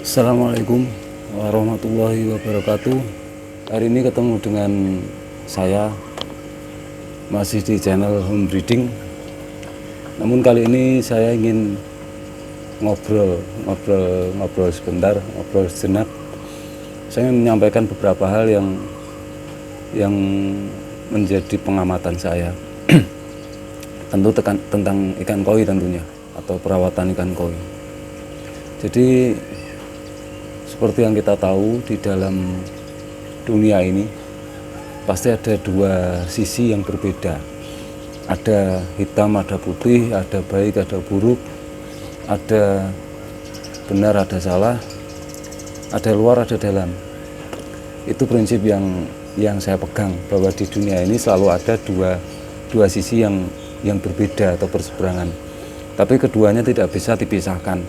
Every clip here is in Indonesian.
Assalamualaikum warahmatullahi wabarakatuh. Hari ini ketemu dengan saya masih di channel Home Breeding. Namun kali ini saya ingin ngobrol sejenak. Saya ingin menyampaikan beberapa hal yang menjadi pengamatan saya. Tentu tentang ikan koi tentunya, atau perawatan ikan koi. Jadi seperti yang kita tahu, di dalam dunia ini pasti ada dua sisi yang berbeda. Ada hitam, ada putih, ada baik, ada buruk, ada benar, ada salah, ada luar, ada dalam. Itu prinsip yang saya pegang, bahwa di dunia ini selalu ada dua sisi yang berbeda atau berseberangan. Tapi keduanya tidak bisa dipisahkan.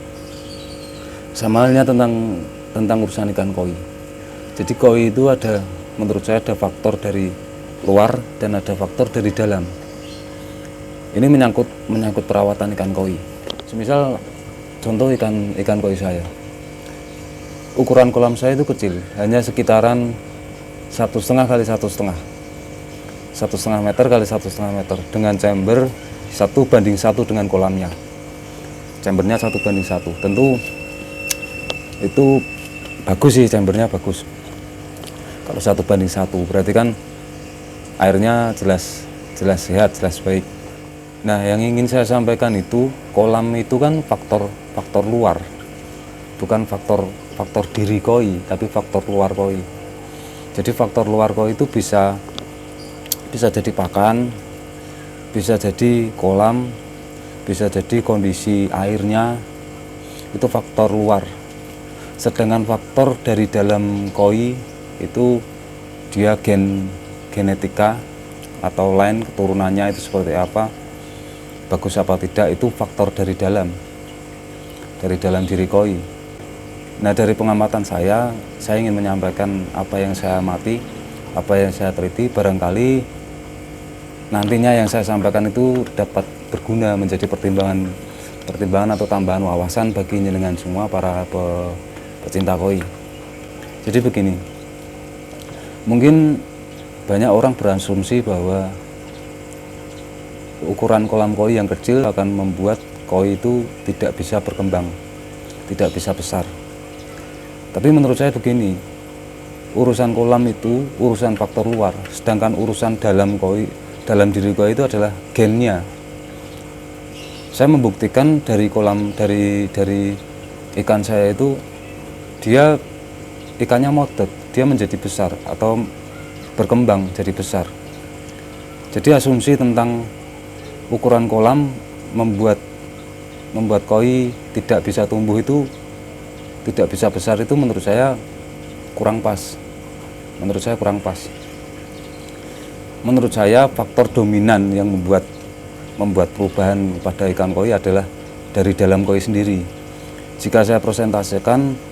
Sama halnya tentang urusan ikan koi. Jadi koi itu menurut saya ada faktor dari luar dan ada faktor dari dalam. Ini menyangkut perawatan ikan koi. Semisal contoh ikan koi saya, ukuran kolam saya itu kecil, hanya sekitaran 1,5 kali 1,5 meter kali 1,5 meter, dengan chamber 1:1 dengan kolamnya. Chambernya 1:1. Tentu itu bagus sih, chambernya bagus. Kalau 1:1 berarti kan airnya jelas sehat, jelas baik. Nah, yang ingin saya sampaikan itu, kolam itu kan faktor luar, bukan faktor diri koi, tapi faktor luar koi. Jadi faktor luar koi itu bisa jadi pakan, bisa jadi kolam, bisa jadi kondisi airnya, itu faktor luar. Sedangkan faktor dari dalam koi itu dia genetika atau lain, keturunannya itu seperti apa, bagus apa tidak, itu faktor dari dalam diri koi. Nah, dari pengamatan saya ingin menyampaikan apa yang saya amati, apa yang saya teliti. Barangkali nantinya yang saya sampaikan itu dapat berguna menjadi pertimbangan atau tambahan wawasan bagi jenengan semua para pecinta koi. Jadi begini, mungkin banyak orang berasumsi bahwa ukuran kolam koi yang kecil akan membuat koi itu tidak bisa berkembang, tidak bisa besar. Tapi menurut saya begini, urusan kolam itu urusan faktor luar, sedangkan urusan dalam diri koi itu adalah gennya. Saya membuktikan dari ikan saya itu, dia ikannya modet, dia menjadi besar atau berkembang jadi besar. Jadi asumsi tentang ukuran kolam membuat koi tidak bisa tumbuh, itu tidak bisa besar, itu menurut saya kurang pas. Menurut saya faktor dominan yang membuat perubahan pada ikan koi adalah dari dalam koi sendiri. Jika saya presentasikan,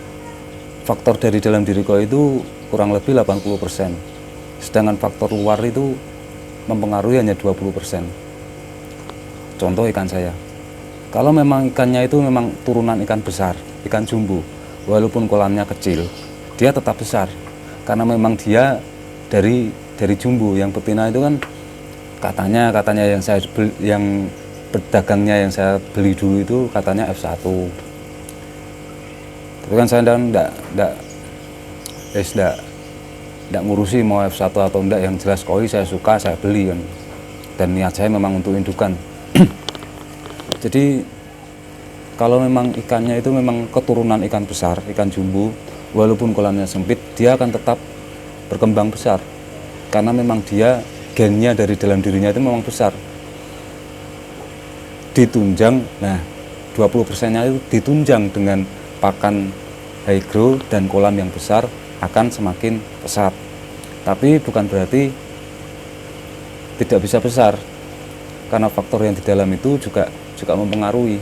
faktor dari dalam diri koi itu kurang lebih 80%, sedangkan faktor luar itu mempengaruhi hanya 20%. Contoh ikan saya, kalau memang ikannya itu memang turunan ikan besar, ikan jumbo, walaupun kolamnya kecil, dia tetap besar, karena memang dia dari jumbo. Yang betina itu kan katanya yang pedagangnya yang saya beli dulu itu katanya F1. Tapi kan saya tidak ngurusi mau F1 atau enggak, yang jelas koi saya suka, saya beli kan. Dan niat saya memang untuk indukan. Jadi kalau memang ikannya itu memang keturunan ikan besar, ikan jumbo, walaupun kolamnya sempit, dia akan tetap berkembang besar. Karena memang dia gennya dari dalam dirinya itu memang besar. Ditunjang, nah 20%-nya itu ditunjang dengan pakan high grow dan kolam yang besar, akan semakin pesat. Tapi bukan berarti tidak bisa besar, karena faktor yang di dalam itu juga mempengaruhi.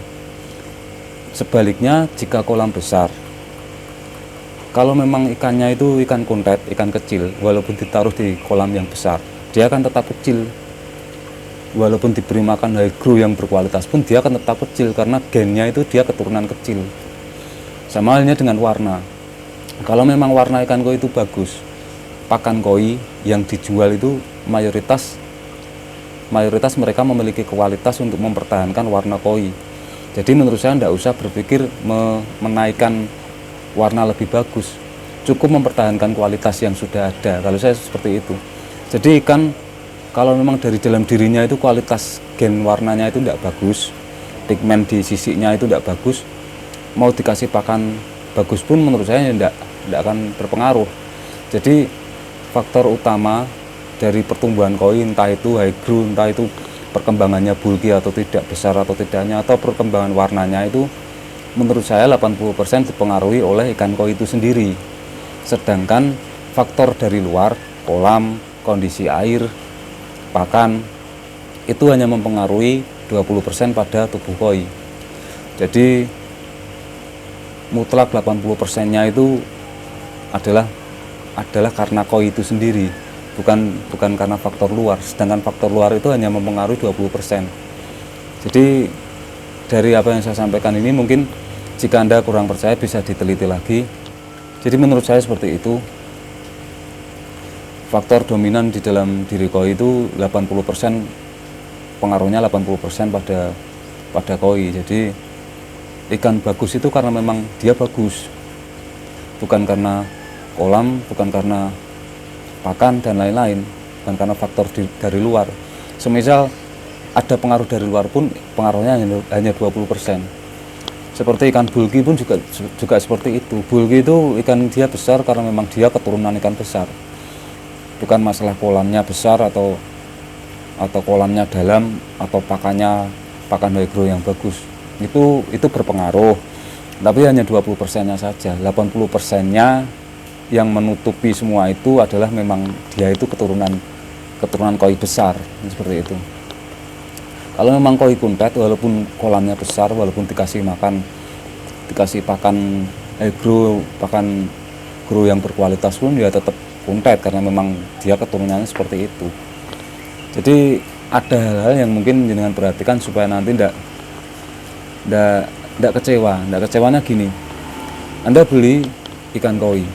Sebaliknya, jika kolam besar, kalau memang ikannya itu ikan kuntet, ikan kecil, walaupun ditaruh di kolam yang besar, dia akan tetap kecil. Walaupun diberi makan high grow yang berkualitas pun, dia akan tetap kecil, karena gennya itu dia keturunan kecil. Sama halnya dengan warna. Kalau memang warna ikan koi itu bagus, pakan koi yang dijual itu mayoritas mereka memiliki kualitas untuk mempertahankan warna koi. Jadi menurut saya tidak usah berpikir menaikkan warna lebih bagus, cukup mempertahankan kualitas yang sudah ada. Kalau saya seperti itu. Jadi ikan kalau memang dari dalam dirinya itu kualitas gen warnanya itu tidak bagus, pigmen di sisinya itu tidak bagus, mau dikasih pakan bagus pun menurut saya tidak akan berpengaruh. Jadi faktor utama dari pertumbuhan koi, entah itu high grow, entah itu perkembangannya bulky atau tidak, besar atau tidaknya, atau perkembangan warnanya, itu menurut saya 80% dipengaruhi oleh ikan koi itu sendiri. Sedangkan faktor dari luar, kolam, kondisi air, pakan, itu hanya mempengaruhi 20% pada tubuh koi. Jadi mutlak 80%-nya itu adalah karena koi itu sendiri, bukan karena faktor luar. Sedangkan faktor luar itu hanya mempengaruhi 20%. Jadi dari apa yang saya sampaikan ini, mungkin jika Anda kurang percaya bisa diteliti lagi. Jadi menurut saya seperti itu. Faktor dominan di dalam diri koi itu 80%, pengaruhnya 80% pada koi. Jadi ikan bagus itu karena memang dia bagus, bukan karena kolam, bukan karena pakan dan lain-lain, bukan karena faktor dari luar. Semisal ada pengaruh dari luar pun pengaruhnya hanya 20%. Seperti ikan bulky pun juga seperti itu. Bulky itu ikan dia besar karena memang dia keturunan ikan besar, bukan masalah kolamnya besar atau kolamnya dalam atau pakan high grow yang bagus. Itu berpengaruh, tapi hanya 20%-nya saja. 80%-nya yang menutupi semua itu adalah memang dia itu keturunan koi besar, seperti itu. Kalau memang koi kuntet, walaupun kolamnya besar, walaupun dikasih pakan high grow, pakan grow yang berkualitas pun ya tetap kuntet karena memang dia keturunannya seperti itu. Jadi ada hal-hal yang mungkin jenengan perhatikan supaya nanti tidak kecewa. Kecewanya gini, Anda beli ikan koi,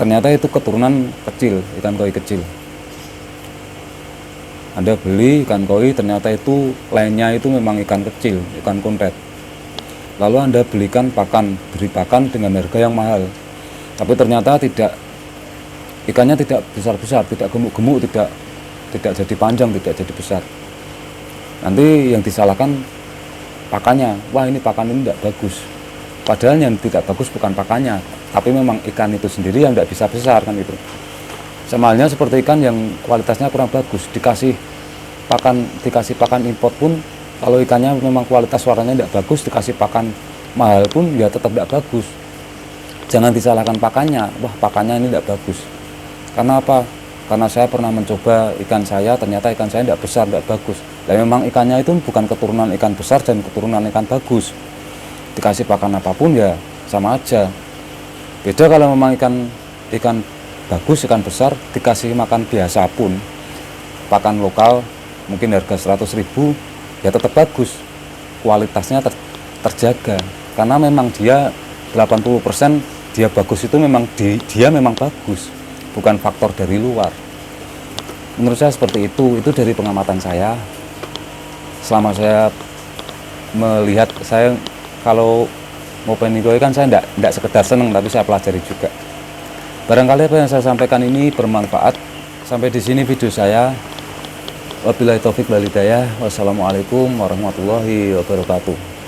ternyata itu keturunan kecil, ikan koi kecil. Anda beli ikan koi, ternyata itu lainnya itu memang ikan kecil, ikan kuntet. Lalu Anda beri pakan dengan harga yang mahal, tapi ternyata ikannya tidak besar-besar, tidak gemuk-gemuk, tidak jadi panjang, tidak jadi besar. Nanti yang disalahkan pakannya, wah ini pakan ini tidak bagus. Padahal yang tidak bagus bukan pakannya, tapi memang ikan itu sendiri yang tidak bisa besar, kan itu. Sama halnya seperti ikan yang kualitasnya kurang bagus, dikasih pakan import pun, kalau ikannya memang kualitas warnanya tidak bagus, dikasih pakan mahal pun ya tetap tidak bagus. Jangan disalahkan pakannya, wah pakannya ini tidak bagus. Karena apa? Karena saya pernah mencoba ikan saya, ternyata ikan saya tidak besar, tidak bagus. Dan memang ikannya itu bukan keturunan ikan besar dan keturunan ikan bagus. Dikasih pakan apapun ya sama aja. Beda kalau memang ikan bagus, ikan besar, dikasih makan biasa pun, pakan lokal mungkin harga 100.000 ya tetap bagus, kualitasnya terjaga. Karena memang dia 80% dia bagus itu memang dia memang bagus, bukan faktor dari luar. Menurut saya seperti itu dari pengamatan saya. Selama saya melihat, saya kalau mau pengen koi kan saya tidak sekedar seneng, tapi saya pelajari juga. Barangkali apa yang saya sampaikan ini bermanfaat. Sampai di sini video saya. Wabillahi taufik wal hidayah. Wassalamualaikum warahmatullahi wabarakatuh.